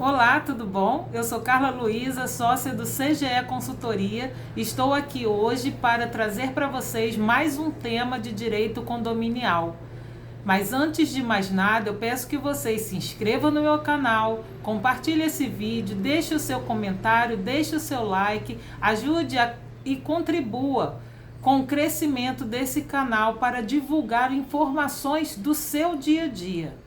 Olá, tudo bom? Eu sou Carla Luiza, sócia do CGE Consultoria. Estou aqui hoje para trazer para vocês mais um tema de direito condominial. Mas antes de mais nada, eu peço que vocês se inscrevam no meu canal, compartilhe esse vídeo, deixe o seu comentário, deixe o seu like, e contribua com o crescimento desse canal para divulgar informações do seu dia a dia.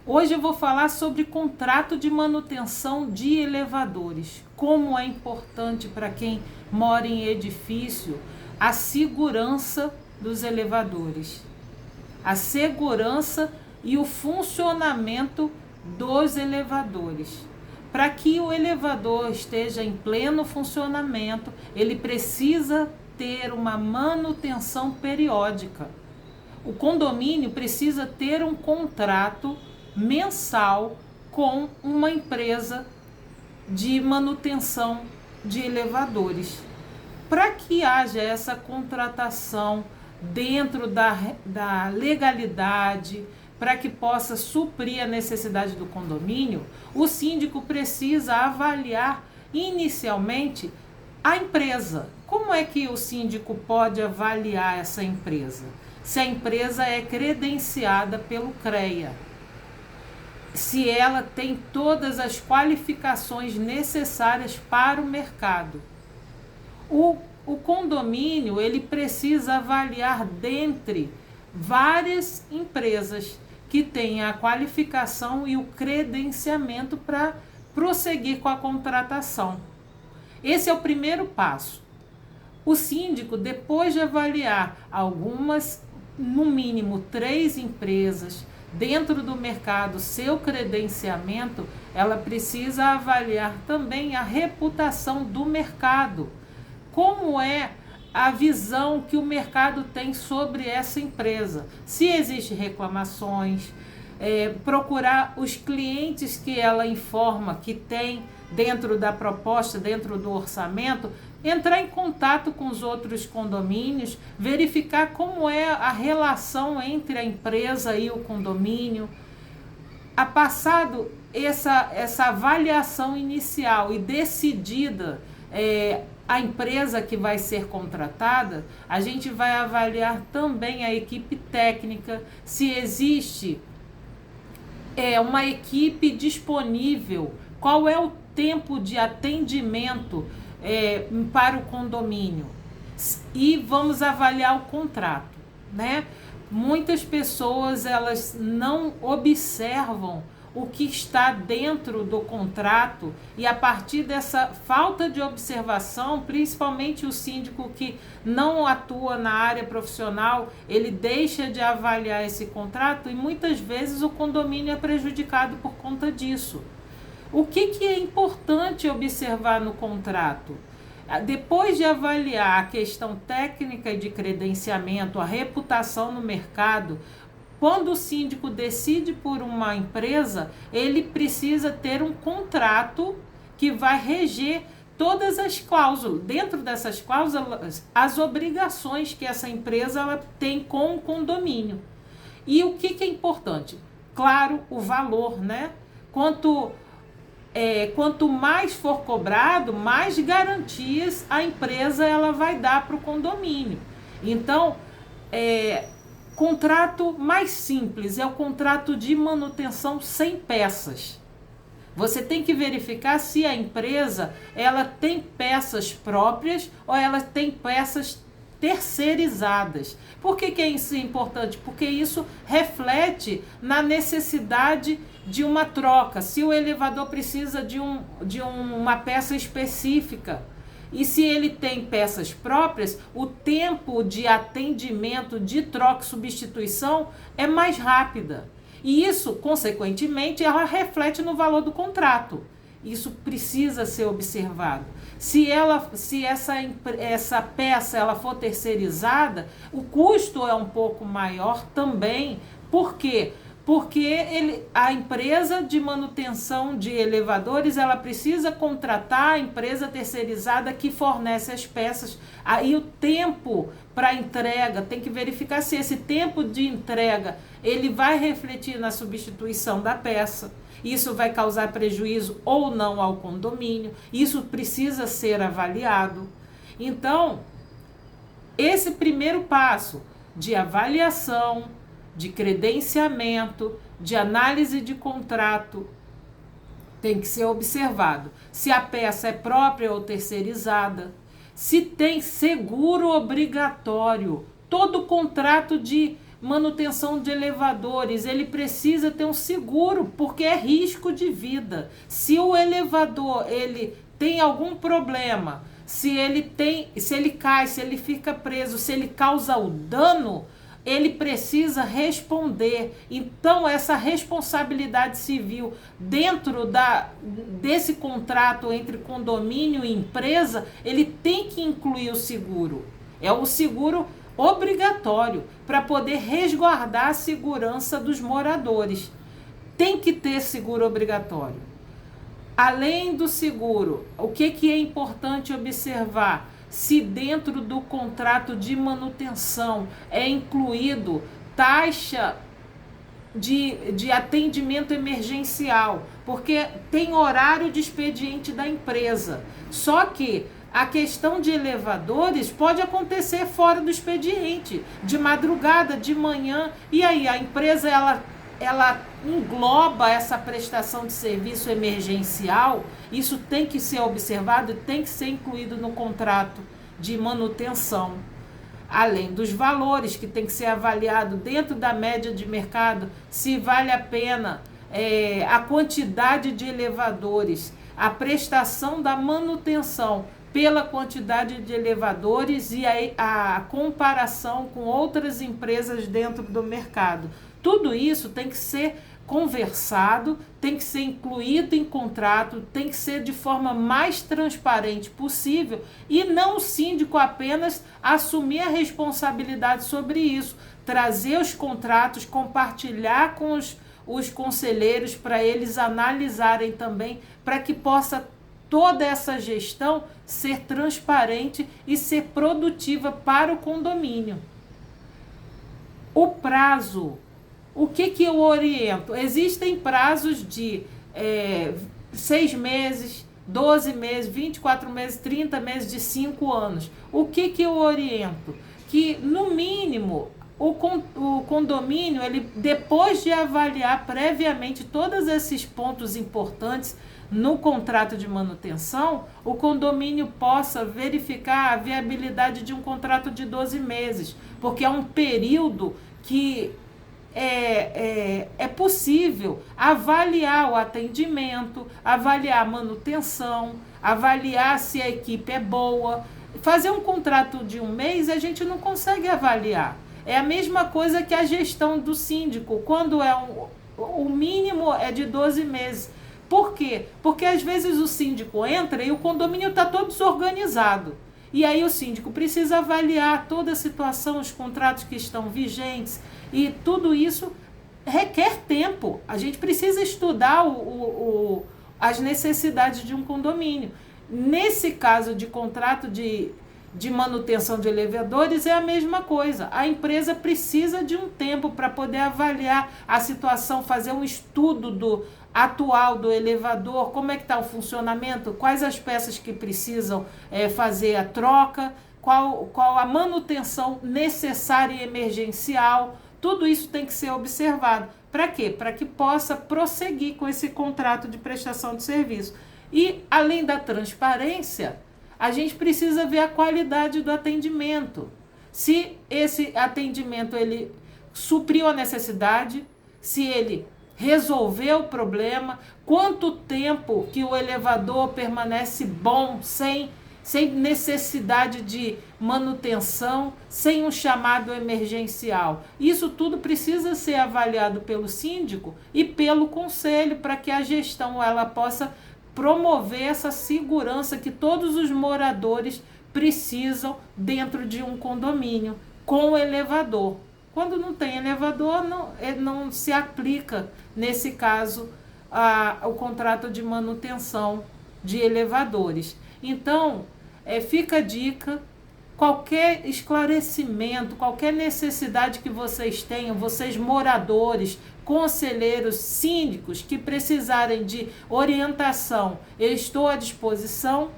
Hoje eu vou falar sobre contrato de manutenção de elevadores. Como é importante para quem mora em edifício a segurança dos elevadores. A segurança e o funcionamento dos elevadores. Para que o elevador esteja em pleno funcionamento, ele precisa ter uma manutenção periódica. O condomínio precisa ter um contrato mensal com uma empresa de manutenção de elevadores. Para que haja essa contratação dentro da legalidade, para que possa suprir a necessidade do condomínio, o síndico precisa avaliar inicialmente a empresa. Como é que o síndico pode avaliar essa empresa? Se a empresa é credenciada pelo CREA, se ela tem todas as qualificações necessárias para o mercado. O condomínio, ele precisa avaliar dentre várias empresas que têm a qualificação e o credenciamento para prosseguir com a contratação. Esse é o primeiro passo. O síndico, depois de avaliar no mínimo 3 empresas, dentro do mercado, seu credenciamento, ela precisa avaliar também a reputação do mercado. Como é a visão que o mercado tem sobre essa empresa? Se existem reclamações, procurar os clientes que ela informa que tem dentro da proposta, dentro do orçamento, entrar em contato com os outros condomínios, verificar como é a relação entre a empresa e o condomínio. Passado essa avaliação inicial e decidida a empresa que vai ser contratada, a gente vai avaliar também a equipe técnica, se existe uma equipe disponível, qual é o tempo de atendimento para o condomínio, e vamos avaliar o contrato, né? Muitas pessoas, elas não observam o que está dentro do contrato, e a partir dessa falta de observação, principalmente o síndico que não atua na área profissional, ele deixa de avaliar esse contrato e muitas vezes o condomínio é prejudicado por conta disso. O que é importante observar no contrato? Depois de avaliar a questão técnica e de credenciamento, a reputação no mercado, quando o síndico decide por uma empresa, ele precisa ter um contrato que vai reger todas as cláusulas. Dentro dessas cláusulas, as obrigações que essa empresa ela tem com o condomínio. E o que é importante? Claro, o valor, né? Quanto mais for cobrado, mais garantias a empresa ela vai dar para o condomínio. Então, contrato mais simples é o contrato de manutenção sem peças. Você tem que verificar se a empresa ela tem peças próprias ou ela tem peças terceirizadas. Por que isso é importante? Porque isso reflete na necessidade de uma troca. Se o elevador precisa de uma peça específica, e se ele tem peças próprias, o tempo de atendimento, de troca e substituição é mais rápida. E isso, consequentemente, ela reflete no valor do contrato. Isso precisa ser observado. Se essa peça ela for terceirizada, o custo é um pouco maior também. Por quê? Porque a empresa de manutenção de elevadores, ela precisa contratar a empresa terceirizada que fornece as peças. Aí o tempo para entrega, tem que verificar se esse tempo de entrega ele vai refletir na substituição da peça. isso vai causar prejuízo ou não ao condomínio, isso precisa ser avaliado. Então, esse primeiro passo de avaliação, de credenciamento, de análise de contrato, tem que ser observado. Se a peça é própria ou terceirizada, se tem seguro obrigatório. Todo contrato de manutenção de elevadores, ele precisa ter um seguro, porque é risco de vida. Se o elevador ele tem algum problema, se ele cai, se ele fica preso, se ele causa o dano, ele precisa responder. Então, essa responsabilidade civil dentro desse contrato entre condomínio e empresa, ele tem que incluir o seguro. É o seguro obrigatório para poder resguardar a segurança dos moradores. Tem que ter seguro obrigatório. Além do seguro, o que é importante observar? Se dentro do contrato de manutenção é incluído taxa de atendimento emergencial, porque tem horário de expediente da empresa. Só que a questão de elevadores pode acontecer fora do expediente, de madrugada, de manhã, e aí a empresa ela engloba essa prestação de serviço emergencial. Isso tem que ser observado e tem que ser incluído no contrato de manutenção. Além dos valores que tem que ser avaliado dentro da média de mercado, se vale a pena a quantidade de elevadores, a prestação da manutenção pela quantidade de elevadores e a comparação com outras empresas dentro do mercado. Tudo isso tem que ser conversado, tem que ser incluído em contrato, tem que ser de forma mais transparente possível e não o síndico apenas assumir a responsabilidade sobre isso, trazer os contratos, compartilhar com os conselheiros para eles analisarem também, para que possa toda essa gestão ser transparente e ser produtiva para o condomínio. O prazo. O que eu oriento? Existem prazos de 6 meses, 12 meses, 24 meses, 30 meses, de 5 anos. O que eu oriento? Que, no mínimo, o condomínio, ele, depois de avaliar previamente todos esses pontos importantes no contrato de manutenção, o condomínio possa verificar a viabilidade de um contrato de 12 meses, porque é um período que é possível avaliar o atendimento, avaliar a manutenção, avaliar se a equipe é boa. Fazer um contrato de 1 mês a gente não consegue avaliar. É a mesma coisa que a gestão do síndico, quando o mínimo é de 12 meses. Por quê? Porque às vezes o síndico entra e o condomínio está todo desorganizado. E aí o síndico precisa avaliar toda a situação, os contratos que estão vigentes, e tudo isso requer tempo. A gente precisa estudar as necessidades de um condomínio. Nesse caso de contrato de manutenção de elevadores, é a mesma coisa. A empresa precisa de um tempo para poder avaliar a situação, fazer um estudo atual do elevador, como é que está o funcionamento, quais as peças que precisam fazer a troca, qual a manutenção necessária e emergencial. Tudo isso tem que ser observado. Para quê? Para que possa prosseguir com esse contrato de prestação de serviço. E, além da transparência, a gente precisa ver a qualidade do atendimento. Se esse atendimento ele supriu a necessidade, se ele resolveu o problema, quanto tempo que o elevador permanece bom, sem necessidade de manutenção, sem um chamado emergencial. Isso tudo precisa ser avaliado pelo síndico e pelo conselho, para que a gestão ela possa promover essa segurança que todos os moradores precisam dentro de um condomínio, com elevador. Quando não tem elevador, não se aplica, nesse caso, o contrato de manutenção de elevadores. Então, fica a dica, qualquer esclarecimento, qualquer necessidade que vocês tenham, vocês moradores, conselheiros, síndicos que precisarem de orientação, eu estou à disposição.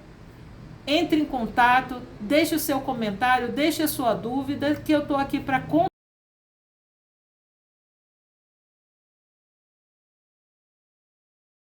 Entre em contato, deixe o seu comentário, deixe a sua dúvida, que eu estou aqui para